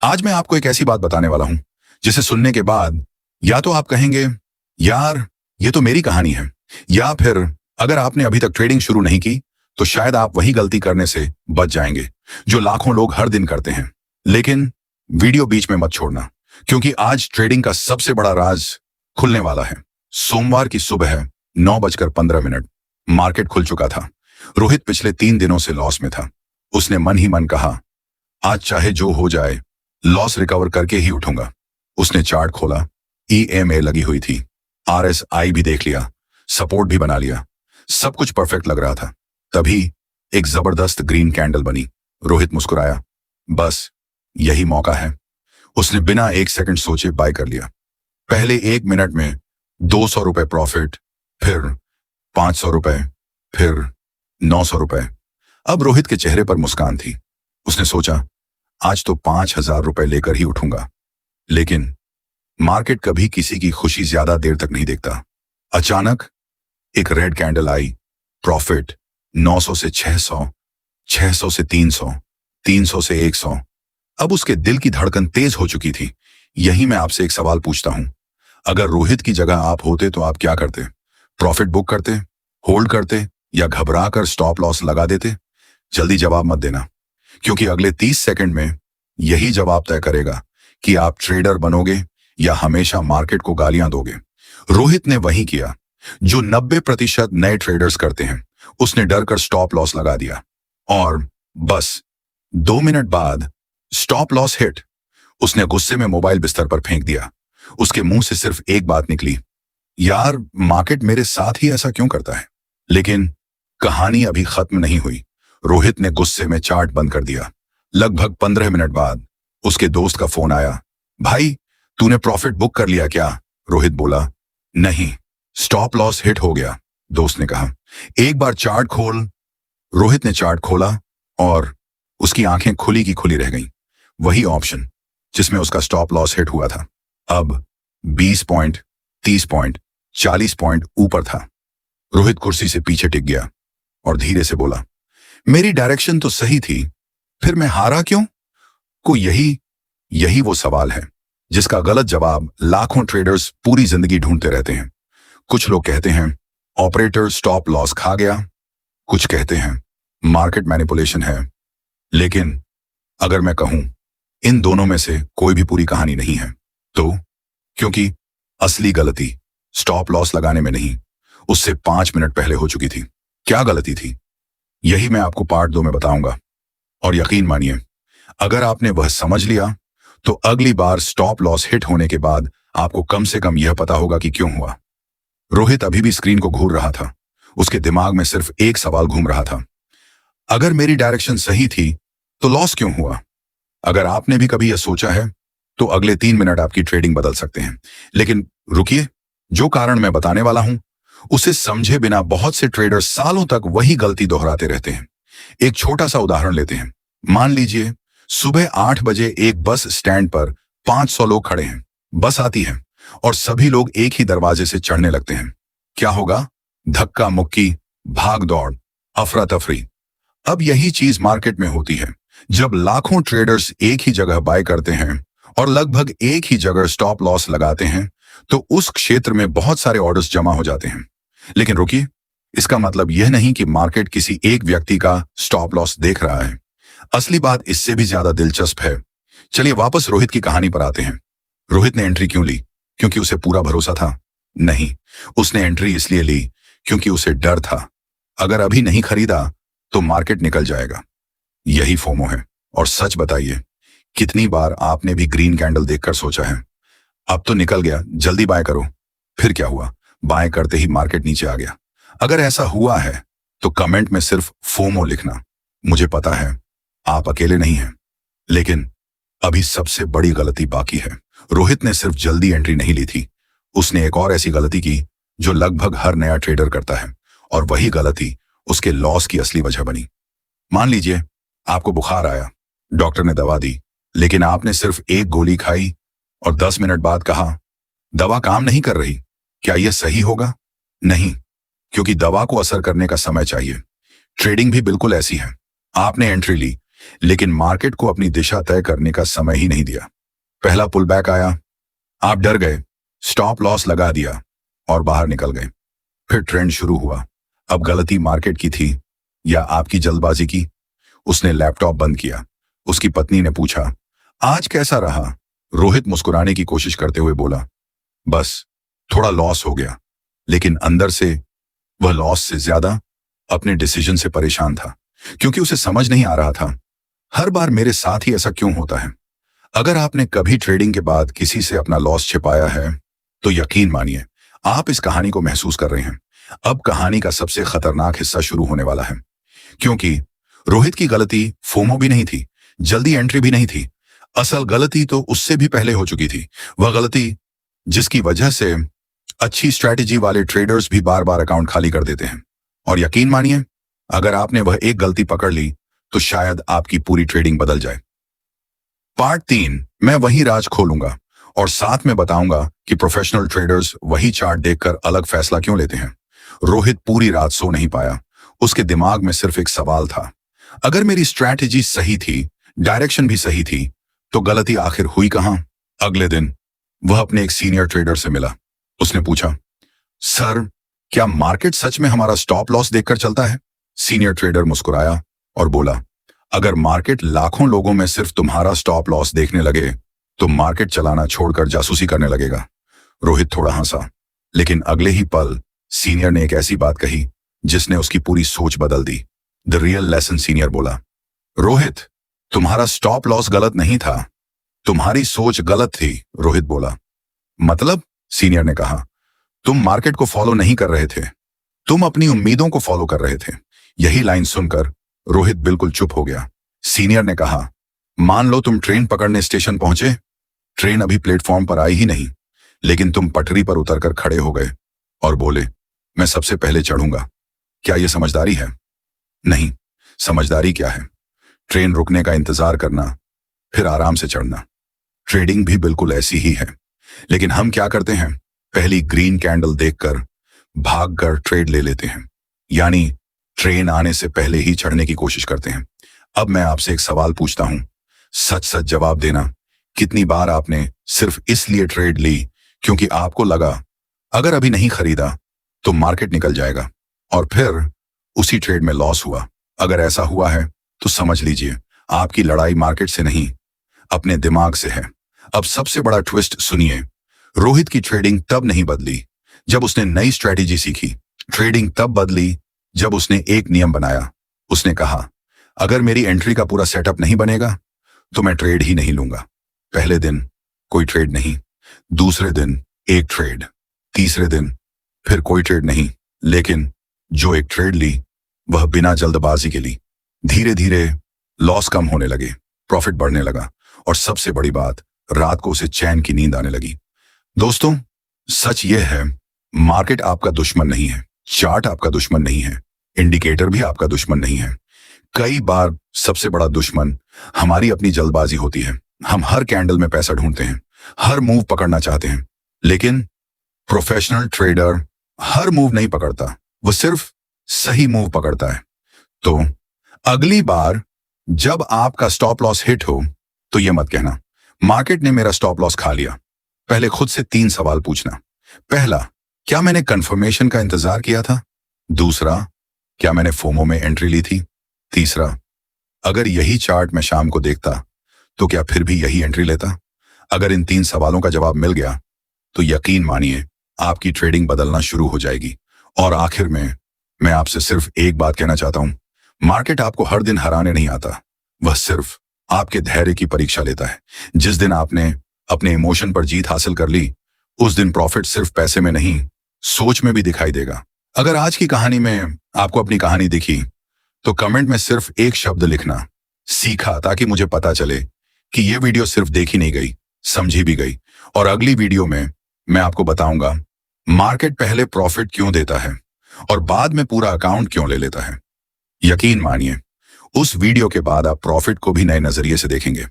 आज मैं आपको एक ऐसी बात बताने वाला हूं जिसे सुनने के बाद या तो आप कहेंगे यार ये तो मेरी कहानी है, या फिर अगर आपने अभी तक ट्रेडिंग शुरू नहीं की तो शायद आप वही गलती करने से बच जाएंगे जो लाखों लोग हर दिन करते हैं। लेकिन वीडियो बीच में मत छोड़ना, क्योंकि आज ट्रेडिंग का सबसे बड़ा राज खुलने वाला है। सोमवार की सुबह 9:15 मार्केट खुल चुका था। रोहित पिछले 3 दिनों से लॉस में था। उसने मन ही मन कहा, आज चाहे जो हो जाए लॉस रिकवर करके ही उठूंगा। उसने चार्ट खोला, EMA लगी हुई थी, RSI भी देख लिया, सपोर्ट भी बना लिया, सब कुछ परफेक्ट लग रहा था। तभी एक जबरदस्त ग्रीन कैंडल बनी। रोहित मुस्कुराया, बस यही मौका है। उसने बिना 1 सेकंड सोचे बाय कर लिया। पहले 1 मिनट में 200 रुपए प्रॉफिट, फिर 500 रुपए, फिर 900 रुपए। अब रोहित के चेहरे पर मुस्कान थी। उसने सोचा, आज तो 5000 रुपए लेकर ही उठूंगा। लेकिन मार्केट कभी किसी की खुशी ज्यादा देर तक नहीं देखता। अचानक एक रेड कैंडल आई। प्रॉफिट 900 से 600, 600 से 300, 300 से 100। अब उसके दिल की धड़कन तेज हो चुकी थी। यही मैं आपसे एक सवाल पूछता हूं, अगर रोहित की जगह आप होते तो आप क्या करते? प्रॉफिट बुक करते, होल्ड करते, या घबरा कर स्टॉप लॉस लगा देते? जल्दी जवाब मत देना, क्योंकि अगले 30 सेकंड में यही जवाब तय करेगा कि आप ट्रेडर बनोगे या हमेशा मार्केट को गालियां दोगे। रोहित ने वही किया जो 90% नए ट्रेडर्स करते हैं। उसने डर कर स्टॉप लॉस लगा दिया और बस 2 मिनट बाद स्टॉप लॉस हिट। उसने गुस्से में मोबाइल बिस्तर पर फेंक दिया। उसके मुंह से सिर्फ एक बात निकली, यार मार्केट मेरे साथ ही ऐसा क्यों करता है? लेकिन कहानी अभी खत्म नहीं हुई। रोहित ने गुस्से में चार्ट बंद कर दिया। लगभग 15 मिनट बाद उसके दोस्त का फोन आया, भाई तूने प्रॉफिट बुक कर लिया क्या? रोहित बोला, नहीं, स्टॉप लॉस हिट हो गया। दोस्त ने कहा, एक बार चार्ट खोल। रोहित ने चार्ट खोला और उसकी आंखें खुली की खुली रह गईं। वही ऑप्शन जिसमें उसका स्टॉप लॉस हिट हुआ था, अब 20 पॉइंट, 30 पॉइंट, 40 पॉइंट ऊपर था। रोहित कुर्सी से पीछे टिक गया और धीरे से बोला, मेरी डायरेक्शन तो सही थी, फिर मैं हारा क्यों? यही वो सवाल है जिसका गलत जवाब लाखों ट्रेडर्स पूरी जिंदगी ढूंढते रहते हैं। कुछ लोग कहते हैं ऑपरेटर स्टॉप लॉस खा गया, कुछ कहते हैं मार्केट मैनिपुलेशन है। लेकिन अगर मैं कहूं इन दोनों में से कोई भी पूरी कहानी नहीं है, तो क्योंकि असली गलती स्टॉप लॉस लगाने में नहीं, उससे 5 मिनट पहले हो चुकी थी। क्या गलती थी, यही मैं आपको पार्ट 2 में बताऊंगा। और यकीन मानिए, अगर आपने वह समझ लिया तो अगली बार स्टॉप लॉस हिट होने के बाद आपको कम से कम यह पता होगा कि क्यों हुआ। रोहित अभी भी स्क्रीन को घूर रहा था। उसके दिमाग में सिर्फ एक सवाल घूम रहा था, अगर मेरी डायरेक्शन सही थी तो लॉस क्यों हुआ? अगर आपने भी कभी यह सोचा है तो अगले 3 मिनट आपकी ट्रेडिंग बदल सकते हैं। लेकिन रुकिए, जो कारण मैं बताने वाला हूं उसे समझे बिना बहुत से ट्रेडर्स सालों तक वही गलती दोहराते रहते हैं। एक छोटा सा उदाहरण लेते हैं। मान लीजिए सुबह 8 बजे एक बस स्टैंड पर 500 लोग खड़े हैं। बस आती है और सभी लोग एक ही दरवाजे से चढ़ने लगते हैं। क्या होगा? धक्का मुक्की, भाग दौड़, अफरा तफरी। अब यही चीज मार्केट में होती है। जब लाखों ट्रेडर्स एक ही जगह बाय करते हैं और लगभग एक ही जगह स्टॉप लॉस लगाते हैं तो उस क्षेत्र में बहुत सारे ऑर्डर्स जमा हो जाते हैं। लेकिन रुकिए, इसका मतलब यह नहीं कि मार्केट किसी एक व्यक्ति का स्टॉप लॉस देख रहा है। असली बात इससे भी ज्यादा दिलचस्प है। चलिए वापस रोहित की कहानी पर आते हैं। रोहित ने एंट्री क्यों ली? क्योंकि उसे पूरा भरोसा था? नहीं, उसने एंट्री इसलिए ली क्योंकि उसे डर था, अगर अभी नहीं खरीदा तो मार्केट निकल जाएगा। यही फोमो है। और सच बताइए, कितनी बार आपने भी ग्रीन कैंडल देखकर सोचा है, अब तो निकल गया, जल्दी बाय करो। फिर क्या हुआ? बाय करते ही मार्केट नीचे आ गया। अगर ऐसा हुआ है तो कमेंट में सिर्फ फोमो लिखना। मुझे पता है आप अकेले नहीं हैं। लेकिन अभी सबसे बड़ी गलती बाकी है। रोहित ने सिर्फ जल्दी एंट्री नहीं ली थी, उसने एक और ऐसी गलती की जो लगभग हर नया ट्रेडर करता है, और वही गलती उसके लॉस की असली वजह बनी। मान लीजिए आपको बुखार आया, डॉक्टर ने दवा दी, लेकिन आपने सिर्फ एक गोली खाई और 10 मिनट बाद कहा दवा काम नहीं कर रही। क्या यह सही होगा? नहीं, क्योंकि दवा को असर करने का समय चाहिए। ट्रेडिंग भी बिल्कुल ऐसी है। आपने एंट्री ली, लेकिन मार्केट को अपनी दिशा तय करने का समय ही नहीं दिया। पहला पुल बैक आया, आप डर गए, स्टॉप लॉस लगा दिया और बाहर निकल गए। फिर ट्रेंड शुरू हुआ। अब गलती मार्केट की थी या आपकी जल्दबाजी की? उसने लैपटॉप बंद किया। उसकी पत्नी ने पूछा, आज कैसा रहा? रोहित मुस्कुराने की कोशिश करते हुए बोला, बस थोड़ा लॉस हो गया। लेकिन अंदर से वह लॉस से ज्यादा अपने डिसीजन से परेशान था, क्योंकि उसे समझ नहीं आ रहा था, हर बार मेरे साथ ही ऐसा क्यों होता है? अगर आपने कभी ट्रेडिंग के बाद किसी से अपना लॉस छिपाया है, तो यकीन मानिए आप इस कहानी को महसूस कर रहे हैं। अब कहानी का सबसे खतरनाक हिस्सा शुरू होने वाला है, क्योंकि रोहित की गलती फोमो भी नहीं थी, जल्दी एंट्री भी नहीं थी। असल गलती तो उससे भी पहले हो चुकी थी। वह गलती जिसकी वजह से अच्छी स्ट्रैटेजी वाले ट्रेडर्स भी बार बार अकाउंट खाली कर देते हैं। और यकीन मानिए, अगर आपने वह एक गलती पकड़ ली तो शायद आपकी पूरी ट्रेडिंग बदल जाए। पार्ट 3 मैं वही राज खोलूंगा और साथ में बताऊंगा कि प्रोफेशनल ट्रेडर्स वही चार्ट देखकर अलग फैसला क्यों लेते हैं। रोहित पूरी रात सो नहीं पाया। उसके दिमाग में सिर्फ एक सवाल था, अगर मेरी स्ट्रैटेजी सही थी, डायरेक्शन भी सही थी, तो गलती आखिर हुई कहां? अगले दिन वह अपने एक सीनियर ट्रेडर से मिला। उसने पूछा, सर, क्या मार्केट सच में हमारा स्टॉप लॉस देखकर चलता है? सीनियर ट्रेडर मुस्कुराया और बोला, अगर मार्केट लाखों लोगों में सिर्फ तुम्हारा स्टॉप लॉस देखने लगे तो मार्केट चलाना छोड़कर जासूसी करने लगेगा। रोहित थोड़ा हंसा, लेकिन अगले ही पल सीनियर ने एक ऐसी बात कही जिसने उसकी पूरी सोच बदल दी। द रियल लेसन, सीनियर बोला, रोहित, तुम्हारा स्टॉप लॉस गलत नहीं था, तुम्हारी सोच गलत थी। रोहित बोला, मतलब? सीनियर ने कहा, तुम मार्केट को फॉलो नहीं कर रहे थे, तुम अपनी उम्मीदों को फॉलो कर रहे थे। यही लाइन सुनकर रोहित बिल्कुल चुप हो गया। सीनियर ने कहा, मान लो तुम ट्रेन पकड़ने स्टेशन पहुंचे, ट्रेन अभी प्लेटफॉर्म पर आई ही नहीं, लेकिन तुम पटरी पर उतरकर खड़े हो गए और बोले, मैं सबसे पहले चढ़ूंगा। क्या यह समझदारी है? नहीं। समझदारी क्या है? ट्रेन रुकने का इंतजार करना, फिर आराम से चढ़ना। ट्रेडिंग भी बिल्कुल ऐसी ही है। लेकिन हम क्या करते हैं? पहली ग्रीन कैंडल देखकर भागकर ट्रेड ले लेते हैं, यानी ट्रेन आने से पहले ही चढ़ने की कोशिश करते हैं। अब मैं आपसे एक सवाल पूछता हूं, सच सच जवाब देना। कितनी बार आपने सिर्फ इसलिए ट्रेड ली क्योंकि आपको लगा अगर अभी नहीं खरीदा तो मार्केट निकल जाएगा, और फिर उसी ट्रेड में लॉस हुआ? अगर ऐसा हुआ है तो समझ लीजिए आपकी लड़ाई मार्केट से नहीं, अपने दिमाग से है। अब सबसे बड़ा ट्विस्ट सुनिए, रोहित की ट्रेडिंग तब नहीं बदली जब उसने नई स्ट्रेटेजी सीखी। ट्रेडिंग तब बदली जब उसने एक नियम बनाया। उसने कहा, अगर मेरी एंट्री का पूरा सेटअप नहीं बनेगा तो मैं ट्रेड ही नहीं लूंगा। पहले दिन कोई ट्रेड नहीं, दूसरे दिन एक ट्रेड, तीसरे दिन फिर कोई ट्रेड नहीं, लेकिन जो एक ट्रेड ली वह बिना जल्दबाजी के ली। धीरे धीरे लॉस कम होने लगे, प्रॉफिट बढ़ने लगा, और सबसे बड़ी बात, रात को उसे चैन की नींद आने लगी। दोस्तों, सच यह है, मार्केट आपका दुश्मन नहीं है, चार्ट आपका दुश्मन नहीं है, इंडिकेटर भी आपका दुश्मन नहीं है। कई बार सबसे बड़ा दुश्मन हमारी अपनी जल्दबाजी होती है। हम हर कैंडल में पैसा ढूंढते हैं, हर मूव पकड़ना चाहते हैं, लेकिन प्रोफेशनल ट्रेडर हर मूव नहीं पकड़ता, वो सिर्फ सही मूव पकड़ता है। तो अगली बार जब आपका स्टॉप लॉस हिट हो तो यह मत कहना, मार्केट ने मेरा स्टॉप लॉस खा लिया। पहले खुद से 3 सवाल पूछना। पहला, क्या मैंने कंफर्मेशन का इंतजार किया था? दूसरा, क्या मैंने फोमो में एंट्री ली थी? तीसरा, अगर यही चार्ट मैं शाम को देखता तो क्या फिर भी यही एंट्री लेता? अगर इन 3 सवालों का जवाब मिल गया तो यकीन मानिए आपकी ट्रेडिंग बदलना शुरू हो जाएगी। और आखिर में मैं आपसे सिर्फ एक बात कहना चाहता हूं, मार्केट आपको हर दिन हराने नहीं आता, वह सिर्फ आपके धैर्य की परीक्षा लेता है। जिस दिन आपने अपने इमोशन पर जीत हासिल कर ली, उस दिन प्रॉफिट सिर्फ पैसे में नहीं, सोच में भी दिखाई देगा। अगर आज की कहानी में आपको अपनी कहानी दिखी तो कमेंट में सिर्फ एक शब्द लिखना, सीखा, ताकि मुझे पता चले कि यह वीडियो सिर्फ देखी नहीं गई, समझी भी गई। और अगली वीडियो में मैं आपको बताऊंगा मार्केट पहले प्रॉफिट क्यों देता है और बाद में पूरा अकाउंट क्यों ले लेता है। यकीन मानिए, उस वीडियो के बाद आप प्रॉफिट को भी नए नजरिए से देखेंगे।